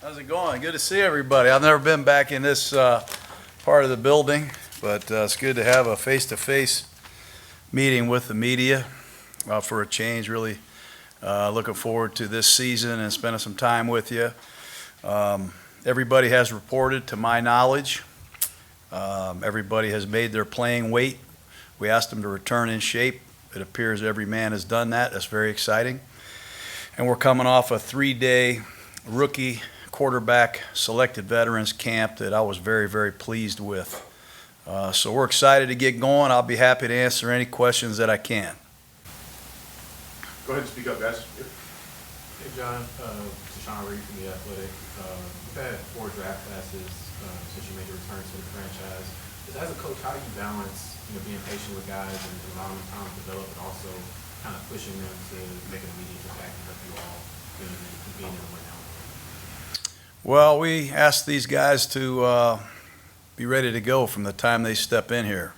How's it going? Good to see everybody. I've never been back in this part of the building, but it's good to have a face-to-face meeting with the media for a change. Really looking forward to this season and spending some time with you. Everybody has reported, to my knowledge. Everybody has made their playing weight. We asked them to return in shape. It appears every man has done that. That's very exciting. And we're coming off a 3-day rookie quarterback selected veterans camp that I was very, very pleased with. So we're excited to get going. I'll be happy to answer any questions that I can. Go ahead and speak up, guys. Hey, John. Sean Reed from The Athletic. You've had 4 draft classes since you made your return to the franchise. As a coach, how do you balance being patient with guys and allowing them time to develop, but also kind of pushing them to make an immediate impact and help you all being in the win now? Well, we asked these guys to be ready to go from the time they step in here,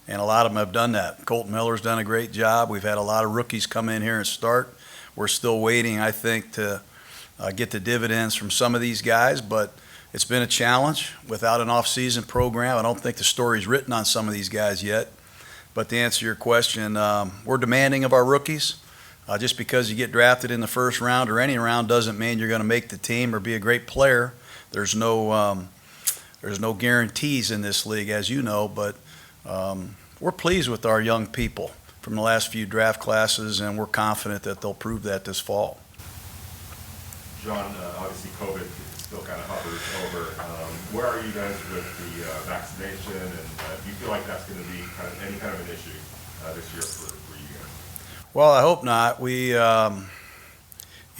and a lot of them have done that. Colton Miller's done a great job. We've had a lot of rookies come in here and start. We're still waiting, I think, to get the dividends from some of these guys, but it's been a challenge without an off-season program. I don't think the story's written on some of these guys yet. But to answer your question, we're demanding of our rookies. Just because you get drafted in the first round or any round doesn't mean you're going to make the team or be a great player. There's no guarantees in this league, as you know, but we're pleased with our young people from the last few draft classes, and we're confident that they'll prove that this fall. John, obviously COVID still kind of hovers over. Where are you guys with the vaccination, and do you feel like that's going to be any kind of an issue this year for you guys? Well, I hope not.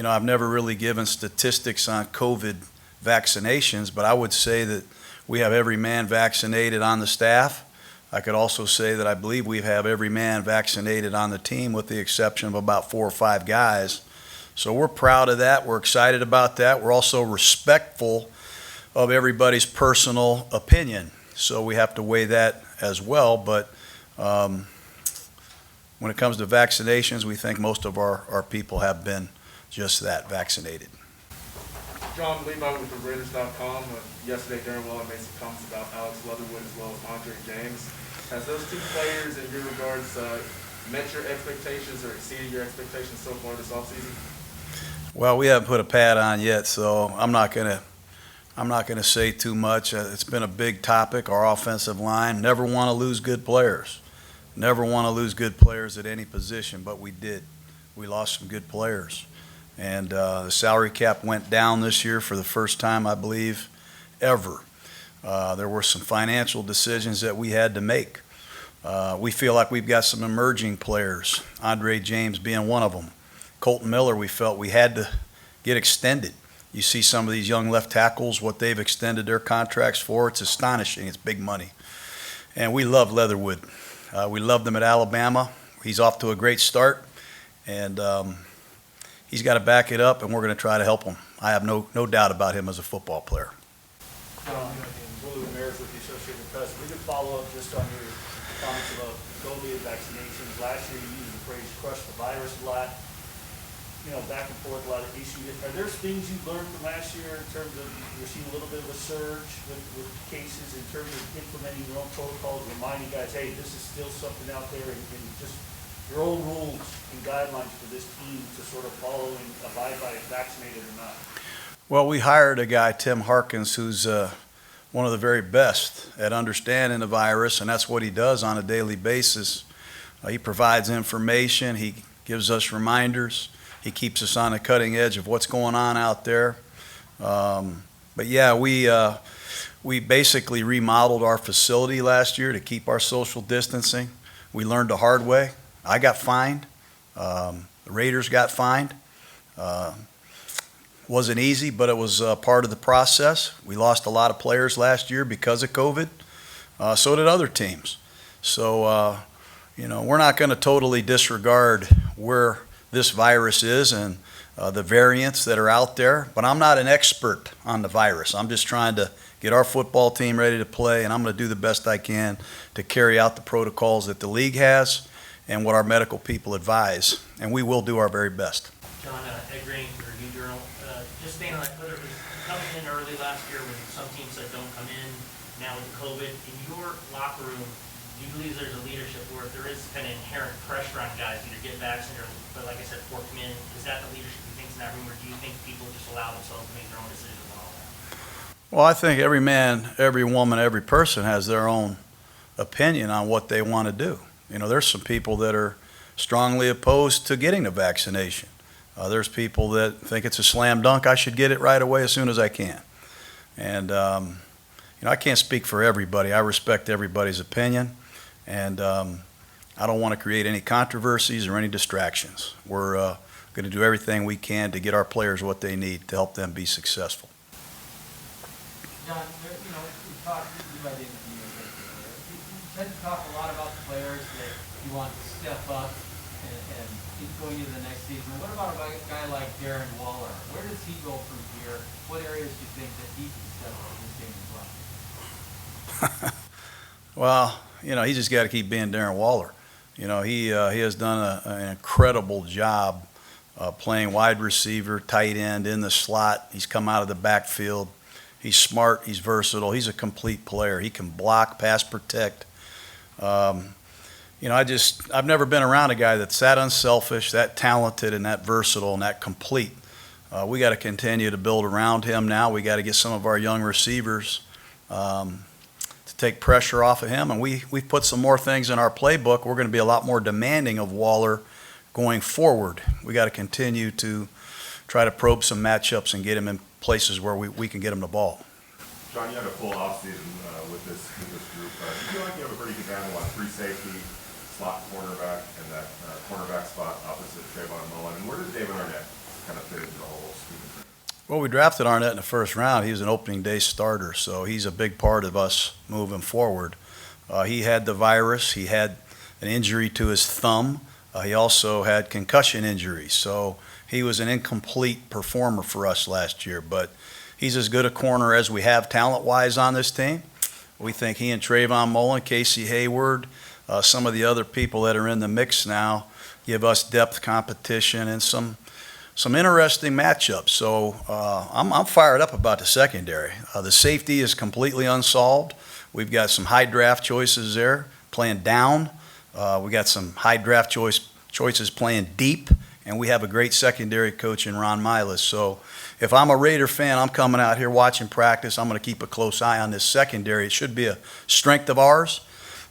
I've never really given statistics on COVID vaccinations, but I would say that we have every man vaccinated on the staff. I could also say that I believe we have every man vaccinated on the team with the exception of about 4 or 5 guys. So we're proud of that. We're excited about that. We're also respectful of everybody's personal opinion. So we have to weigh that as well. But when it comes to vaccinations, we think most of our people have been just that, vaccinated. John, Linebacker with the Raiders.com. Yesterday, Darren Waller made some comments about Alex Leatherwood as well as Andre James. Has those 2 players, in your regards, met your expectations or exceeded your expectations so far this offseason? Well, we haven't put a pad on yet, so I'm not gonna say too much. It's been a big topic. Our offensive line, never want to lose good players. Never want to lose good players at any position, but we did. We lost some good players. And the salary cap went down this year for the first time, I believe, ever. There were some financial decisions that we had to make. We feel like we've got some emerging players, Andre James being one of them. Colton Miller, we felt we had to get extended. You see some of these young left tackles, what they've extended their contracts for. It's astonishing. It's big money. And we love Leatherwood. We loved him at Alabama. He's off to a great start. And he's got to back it up, and we're going to try to help him. I have no doubt about him as a football player. And Willie Ramirez with the Associated Press. We could follow up just on your comments about COVID vaccinations. Last year you used the phrase crush the virus a lot. Back and forth, a lot of issues. Are there things you learned from last year in terms of you're seeing a little bit of a surge with cases in terms of implementing your own protocols, reminding guys, hey, this is still something out there, and just your own rules and guidelines for this team to sort of follow and abide by, vaccinated or not? Well, we hired a guy, Tim Harkins, who's one of the very best at understanding the virus, and that's what he does on a daily basis. He provides information. He gives us reminders. He keeps us on the cutting edge of what's going on out there. But yeah, we basically remodeled our facility last year to keep our social distancing. We learned the hard way. I got fined. The Raiders got fined. Wasn't easy, but it was part of the process. We lost a lot of players last year because of COVID. So did other teams. So, we're not going to totally disregard where this virus is and the variants that are out there, but I'm not an expert on the virus. I'm just trying to get our football team ready to play, and I'm going to do the best I can to carry out the protocols that the league has and what our medical people advise, and we will do our very best. John, Ed Green, Review Journal. Just staying on that, whether it was coming in early last year when some teams said don't come in. Now with COVID, in your locker room, do you believe there's a leadership where if there is kind of inherent pressure on guys to either get vaccinated or, but like I said, before come in, is that the leadership you think in that room, or do you think people just allow themselves to make their own decisions on all that? Well, I think every man, every woman, every person has their own opinion on what they want to do. You know, there's some people that are strongly opposed to getting the vaccination. There's people that think it's a slam dunk. I should get it right away as soon as I can. And, you know, I can't speak for everybody. I respect everybody's opinion. And I don't want to create any controversies or any distractions. We're going to do everything we can to get our players what they need to help them be successful. John, you know, we talked, you might be you tend to talk a lot about the players that you want to step up and keep going into the next season. What about a guy like Darren Waller? Where does he go from here? What areas do you think that he can step up his game as well? Well, you know, he just got to keep being Darren Waller. You know, he has done an incredible job playing wide receiver, tight end, in the slot. He's come out of the backfield. He's smart. He's versatile. He's a complete player. He can block, pass, protect. You know, I've never been around a guy that's that unselfish, that talented, and that versatile, and that complete. We got to continue to build around him now. We got to get some of our young receivers to take pressure off of him, and we've put some more things in our playbook. We're going to be a lot more demanding of Waller going forward. We got to continue to try to probe some matchups and get him in places where we can get him the ball. John, you had a full offseason with this group. Do you feel like you have a pretty good handle on free safety, slot cornerback, and that cornerback spot opposite Trayvon Mullen? And where does David Arnett kind of fit into the whole scheme? Well, we drafted Arnett in the first round. He was an opening day starter, so he's a big part of us moving forward. He had the virus. He had an injury to his thumb. He also had concussion injuries, so he was an incomplete performer for us last year. But he's as good a corner as we have talent-wise on this team. We think he and Trayvon Mullen, Casey Hayward, some of the other people that are in the mix now give us depth competition and some interesting matchups. So I'm fired up about the secondary. The safety is completely unsolved. We've got some high draft choices there playing down. We got some high draft choices playing deep, and we have a great secondary coach in Ron Milas. So if I'm a Raider fan, I'm coming out here watching practice. I'm going to keep a close eye on this secondary. It should be a strength of ours.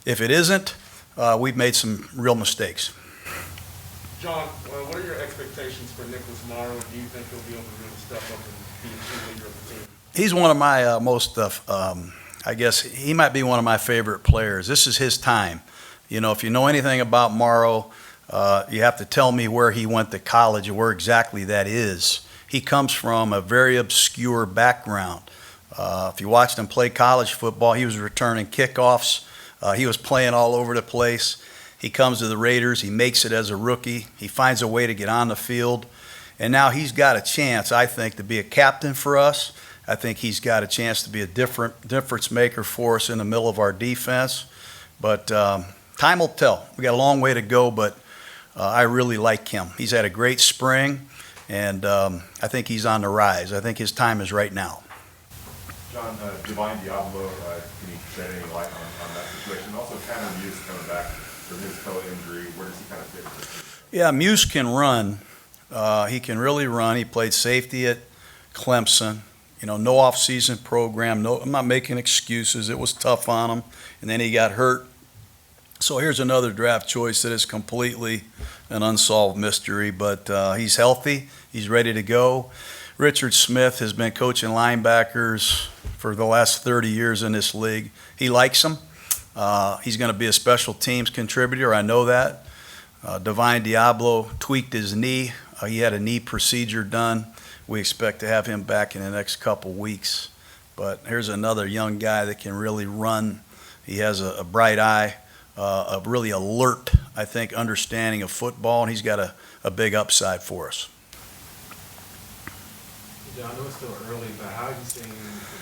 If it isn't, we've made some real mistakes. John, what are your expectations for Nicholas Morrow, and do you think he'll be able to really step up and be a true leader of the team? He's one of my most, I guess, he might be one of my favorite players. This is his time. You know, if you know anything about Morrow, you have to tell me where he went to college and where exactly that is. He comes from a very obscure background. If you watched him play college football, he was returning kickoffs. He was playing all over the place. He comes to the Raiders. He makes it as a rookie. He finds a way to get on the field. And now he's got a chance, I think, to be a captain for us. I think he's got a chance to be a difference maker for us in the middle of our defense. But time will tell. We got a long way to go, but I really like him. He's had a great spring, and I think he's on the rise. I think his time is right now. John, Divine Diablo, can you shed any light on that situation? Also, Tanner Muse coming back from his toe injury. Where does he kind of fit into this? Yeah, Muse can run. He can really run. He played safety at Clemson. You know, no off-season program. No, I'm not making excuses. It was tough on him, and then he got hurt. So here's another draft choice that is completely an unsolved mystery, but he's healthy. He's ready to go. Richard Smith has been coaching linebackers for the last 30 years in this league. He likes them. He's going to be a special teams contributor. I know that. Divine Diablo tweaked his knee. He had a knee procedure done. We expect to have him back in the next couple weeks. But here's another young guy that can really run. He has a bright eye, a really alert, I think, understanding of football, and he's got a big upside for us. John, I know it's still early, but how are you seeing the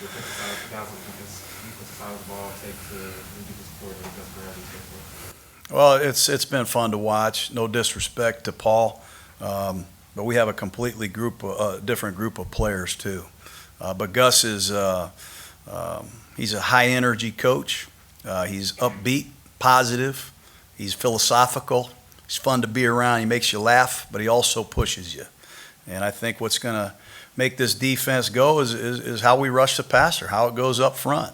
defensive side of the guys on the defensive side of the ball take to do the support of the best? Well, it's been fun to watch. No disrespect to Paul, but we have a completely different group of players too. But Gus is he's a high energy coach. He's upbeat, positive. He's philosophical. He's fun to be around. He makes you laugh, but he also pushes you. And I think what's going to make this defense go is how we rush the passer, how it goes up front.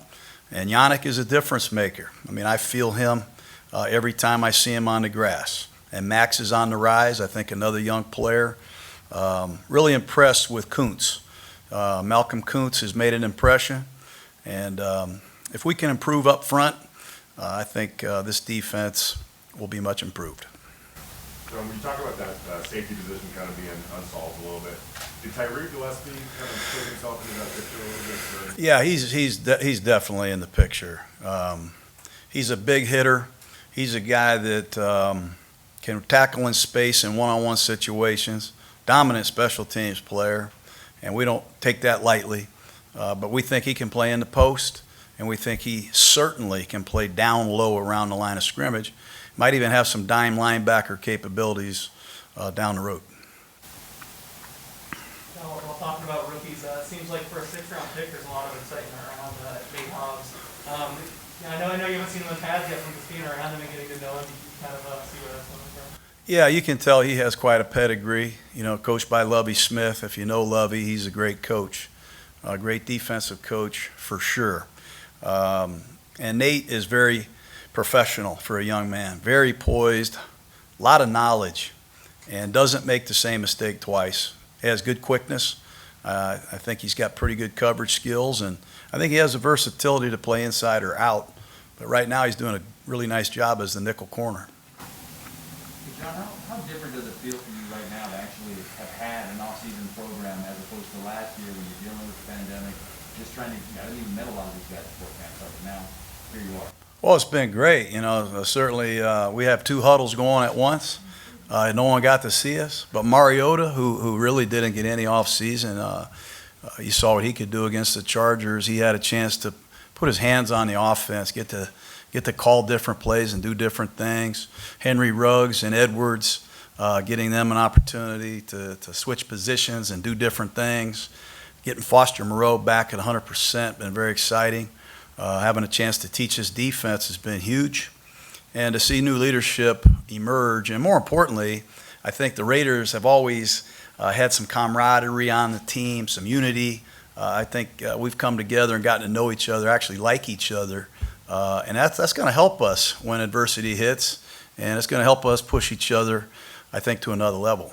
And Yannick is a difference maker. I mean, I feel him every time I see him on the grass. And Max is on the rise. I think another young player. Really impressed with Kuntz. Malcolm Kuntz has made an impression. And if we can improve up front, I think this defense will be much improved. So when you talk about that safety position kind of being unsolved a little bit, did Tyree Gillespie kind of put himself into that picture a little bit? Yeah, he's definitely in the picture. He's a big hitter. He's a guy that can tackle in space in one-on-one situations. Dominant special teams player, and we don't take that lightly. But we think he can play in the post, and we think he certainly can play down low around the line of scrimmage. Might even have some dime linebacker capabilities down the road. Now, while talking about rookies, it seems like for a 6th-round pick, there's a lot of excitement around Nate Hobbs. I know you haven't seen him in pads yet, from just being around him and getting to know him. You kind of see where that's coming from. Yeah, you can tell he has quite a pedigree. You know, coached by Lovie Smith. If you know Lovie, he's a great coach, a great defensive coach for sure. And Nate is very professional for a young man, very poised, a lot of knowledge, and doesn't make the same mistake twice. He has good quickness. I think he's got pretty good coverage skills, and I think he has the versatility to play inside or out. But right now he's doing a really nice job as the nickel corner. John, how different does it feel for you right now to actually have had an off-season program as opposed to last year when you're dealing with the pandemic, just trying to, I didn't even met a lot of these guys before camp started, now here you are. Well, it's been great. You know, certainly we have 2 huddles going at once. No one got to see us. But Mariota, who really didn't get any off-season, you saw what he could do against the Chargers. He had a chance to put his hands on the offense, get to call different plays and do different things. Henry Ruggs and Edwards, getting them an opportunity to switch positions and do different things. Getting Foster Moreau back at 100% been very exciting. Having a chance to teach his defense has been huge. And to see new leadership emerge. And more importantly, I think the Raiders have always had some camaraderie on the team, some unity. I think we've come together and gotten to know each other, actually like each other. And that's going to help us when adversity hits. And it's going to help us push each other, I think, to another level.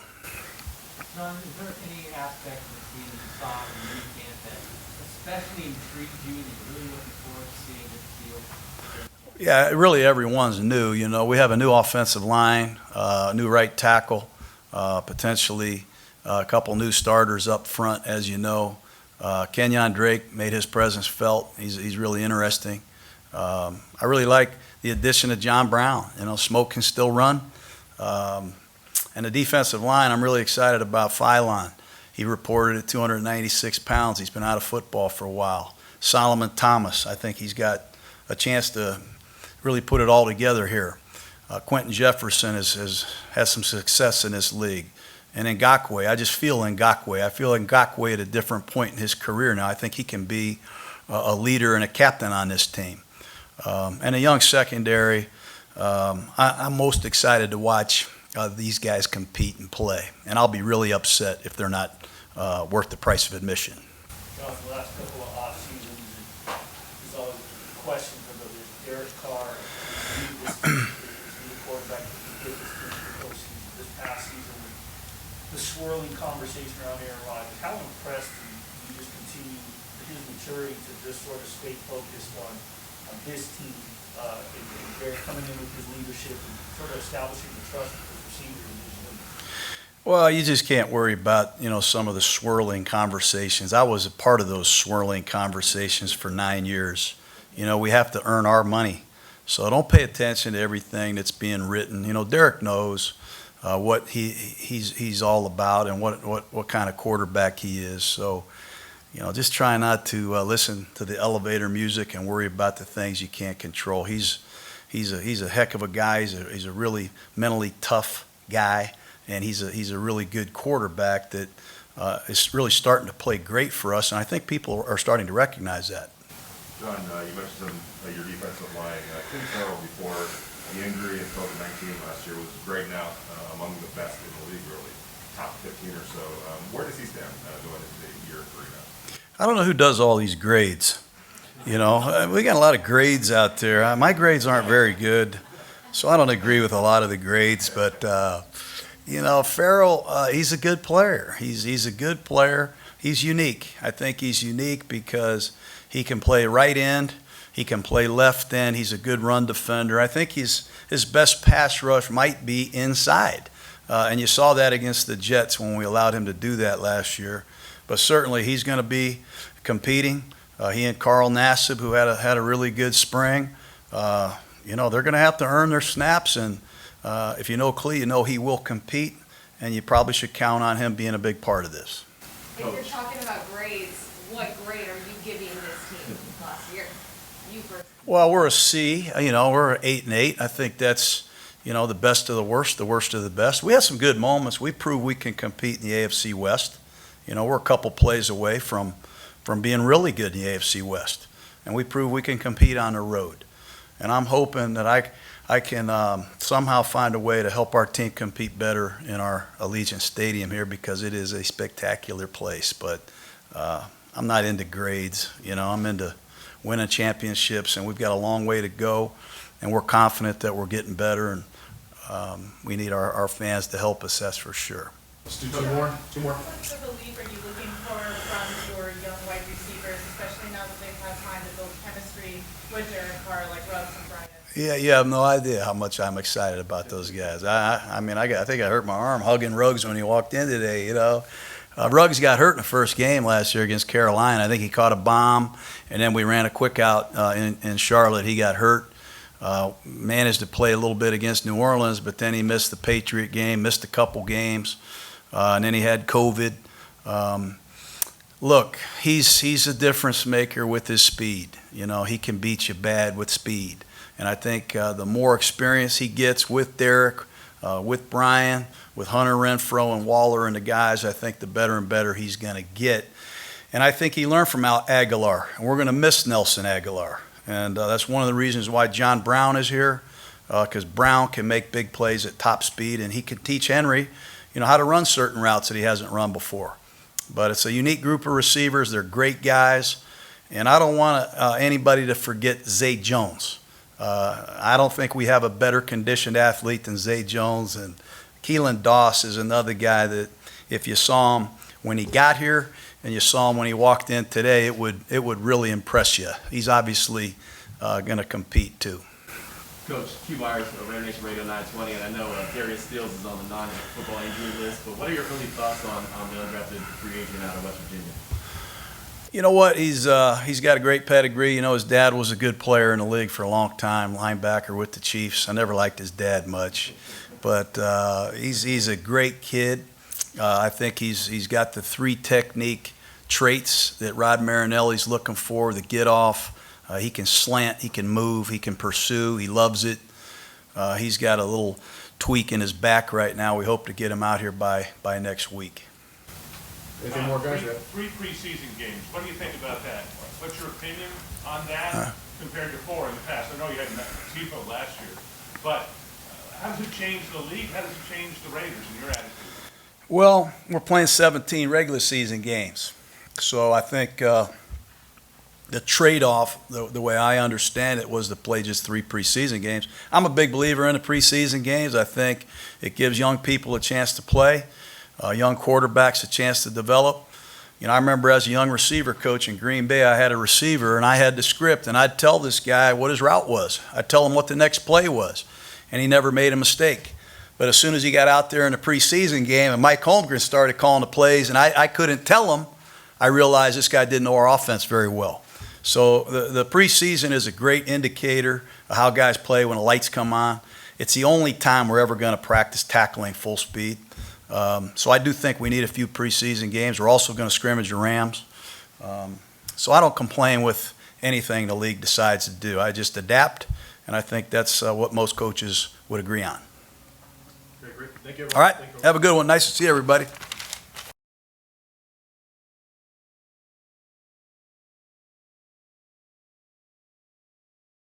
Jon, is there any aspect of the team that you saw in the new camp that especially intrigued you and you're really looking forward to seeing it field? Yeah, really everyone's new. You know, we have a new offensive line, a new right tackle, potentially a couple new starters up front, as you know. Kenyon Drake made his presence felt. He's really interesting. I really like the addition of John Brown. You know, Smoke can still run. And the defensive line, I'm really excited about Phylon. He reported at 296 pounds. He's been out of football for a while. Solomon Thomas, I think he's got a chance to really put it all together here. Quentin Jefferson has some success in this league. And Ngakoue, I just feel Ngakoue. I feel Ngakoue at a different point in his career now. I think he can be a leader and a captain on this team. And a young secondary. I'm most excited to watch these guys compete and play. And I'll be really upset if they're not worth the price of admission. John, for the last couple of off seasons, there's always a question whether there's Derek Carr, this new quarterback that can get this team to the postseason. This past season, the swirling conversation around Aaron Rodgers, how impressed do you just continue his maturity to just sort of stay focused on his team, and Derek coming in with his leadership and sort of establishing the trust with his receivers and his league? Well, you just can't worry about, some of the swirling conversations. I was a part of those swirling conversations for 9 years. We have to earn our money. So don't pay attention to everything that's being written. Derek knows what he's all about and what kind of quarterback he is. So, just try not to listen to the elevator music and worry about the things you can't control. He's a heck of a guy. He's a really mentally tough guy. And he's a really good quarterback that is really starting to play great for us, and I think people are starting to recognize that. John, you mentioned your defensive line. Tim Farrell, before the injury and COVID-19 last year, was grading out among the best in the league, really, top 15 or so. Where does he stand going into year 3 now? I don't know who does all these grades. You know, we got a lot of grades out there. My grades aren't very good, so I don't agree with a lot of the grades. But you know, Farrell, he's a good player. He's a good player. He's unique. I think he's unique because he can play right end. He can play left end. He's a good run defender. I think his best pass rush might be inside. And you saw that against the Jets when we allowed him to do that last year. But certainly he's going to be competing. He and Carl Nassib, who had a really good spring, you know, they're going to have to earn their snaps. And if you know Clee, you know he will compete. And you probably should count on him being a big part of this. If you're talking about grades, what grade are you giving this team last year? You first. Well, we're a C. You know, we're 8 and 8. I think that's, you know, the best of the worst of the best. We have some good moments. We proved we can compete in the AFC West. You know, we're a couple plays away from being really good in the AFC West, and we proved we can compete on the road. And I'm hoping that I can somehow find a way to help our team compete better in our Allegiant Stadium here, because it is a spectacular place. But I'm not into grades. You know, I'm into winning championships, and we've got a long way to go, and we're confident that we're getting better, and we need our fans to help us, that's for sure. Let's do two more. What sort of relief are you looking for from your young wide receivers, especially now that they've had time to build chemistry with Darren Carr, like Ruggs and Bryant? Yeah, you have no idea how much I'm excited about those guys. I mean, I think I hurt my arm hugging Ruggs when he walked in today, you know. Ruggs got hurt in the first game last year against Carolina. I think he caught a bomb, and then we ran a quick out in Charlotte. He got hurt. Managed to play a little bit against New Orleans, but then he missed the Patriot game, missed a couple games, and then he had COVID. Look, he's a difference maker with his speed. You know, he can beat you bad with speed. And I think the more experience he gets with Derek, with Brian, with Hunter Renfrow and Waller and the guys, I think the better and better he's going to get. And I think he learned from Aguilar, and we're going to miss Nelson Aguilar. And that's one of the reasons why John Brown is here, because Brown can make big plays at top speed, and he can teach Henry, you know, how to run certain routes that he hasn't run before. But it's a unique group of receivers. They're great guys, and I don't want anybody to forget Zay Jones. I don't think we have a better conditioned athlete than Zay Jones, and Keelan Doss is another guy that if you saw him when he got here and you saw him when he walked in today, it would really impress you. He's obviously going to compete too. Coach, Q Myers of Raider Nation Radio 920, and I know Darius Stills is on the non-football injury list, but what are your early thoughts on the undrafted free agent out of West Virginia? You know what? He's got a great pedigree. You know, his dad was a good player in the league for a long time, linebacker with the Chiefs. I never liked his dad much, but he's a great kid. I think he's got the 3 technique traits that Rod Marinelli's looking for: the get off. He can slant, he can move, he can pursue, he loves it. He's got a little tweak in his back right now. We hope to get him out here by next week. Anything more, guys? 3 preseason games. What do you think about that? What's your opinion on that compared to 4 in the past? I know you had TIFO last year, but how does it change the league? How does it change the Raiders in your attitude? Well, we're playing 17 regular season games, so I think the trade-off, the way I understand it, was to play just 3 preseason games. I'm a big believer in the preseason games. I think it gives young people a chance to play, young quarterbacks a chance to develop. You know, I remember as a young receiver coach in Green Bay, I had a receiver, and I had the script, and I'd tell this guy what his route was. I'd tell him what the next play was, and he never made a mistake. But as soon as he got out there in the preseason game and Mike Holmgren started calling the plays, and I couldn't tell him, I realized this guy didn't know our offense very well. So the preseason is a great indicator of how guys play when the lights come on. It's the only time we're ever going to practice tackling full speed. So I do think we need a few preseason games. We're also going to scrimmage the Rams. So I don't complain with anything the league decides to do. I just adapt, and I think that's what most coaches would agree on. Great. Thank you, everyone. All right, have a good one. Nice to see everybody.